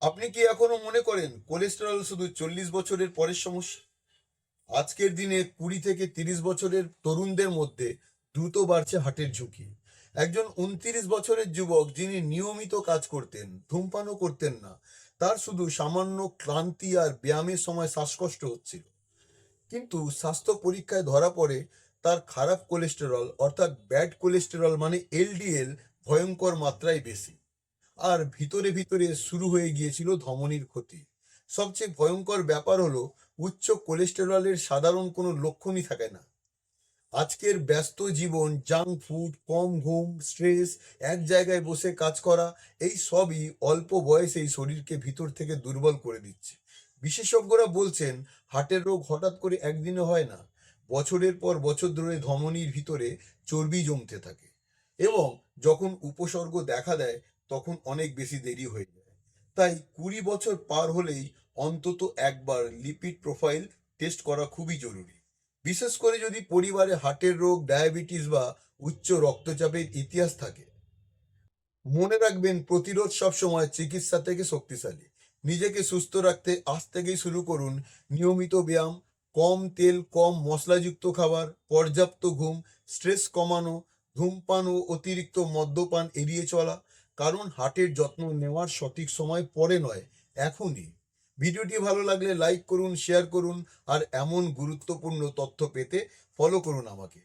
আপনি কি এখনো মনে করেন কোলেস্টেরল শুধু 40 বছরের পরের সমস্যা? আজকের দিনে 20 থেকে 30 বছরের তরুণদের মধ্যে দ্রুত বাড়ছে হার্টের ঝুঁকি। একজন 29 বছরের যুবক যিনি নিয়মিত কাজ করতেন, ধূমপানও করতেন না, তার শুধু সামান্য ক্লান্তি আর ব্যায়ামের সময় শ্বাসকষ্ট হচ্ছিল। কিন্তু স্বাস্থ্য পরীক্ষায় ধরা পড়ে তার খারাপ কোলেস্টেরল অর্থাৎ ব্যাড কোলেস্টেরল মানে এলডিএল ভয়ঙ্কর মাত্রায় বেশি। আর ভিতরে ভিতরে শুরু হয়ে গিয়েছিল ধমনীর ক্ষতি। সবচেয়ে ভয়ঙ্কর ব্যাপার হলো উচ্চ কোলেস্টেরলের সাধারণ কোনো লক্ষণই থাকে না। আজকের ব্যস্ত জীবন, জাঙ্ক ফুড, কম ঘুম, স্ট্রেস, এক জায়গায় বসে কাজ করা, এই সবই অল্প বয়সেই শরীরকে ভিতর থেকে দুর্বল করে দিচ্ছে। বিশেষজ্ঞরা বলছেন হার্টের রোগ হঠাৎ করে একদিনে হয় না, বছরের পর বছর ধরে ধমনীর ভিতরে চর্বি জমতে থাকে এবং যখন উপসর্গ দেখা দেয় তখন অনেক বেশি দেরি হয়ে যায়। তাই 20 বছর পার হলেই অন্তত একবার লিপিড প্রোফাইল টেস্ট করা খুবই জরুরি, বিশেষ করে যদি পরিবারে হার্টের রোগ, ডায়াবেটিস বা উচ্চ রক্তচাপের ইতিহাস থাকে। মনে রাখবেন, প্রতিরোধ সবসময় চিকিৎসা থেকে শক্তিশালী। নিজেকে সুস্থ রাখতে আজ থেকেই শুরু করুন নিয়মিত ব্যায়াম, কম তেল, কম মশলাযুক্ত খাবার, পর্যাপ্ত ঘুম, স্ট্রেস কমানো, ধূমপান ও অতিরিক্ত মদ্যপান এড়িয়ে চলা। কারণ হার্টের যত্ন নেওয়ার সঠিক সময় পরে নয়, এখনই। ভিডিওটি ভালো লাগলে লাইক করুন, শেয়ার করুন আর এমন গুরুত্বপূর্ণ তথ্য পেতে ফলো করুন আমাকে।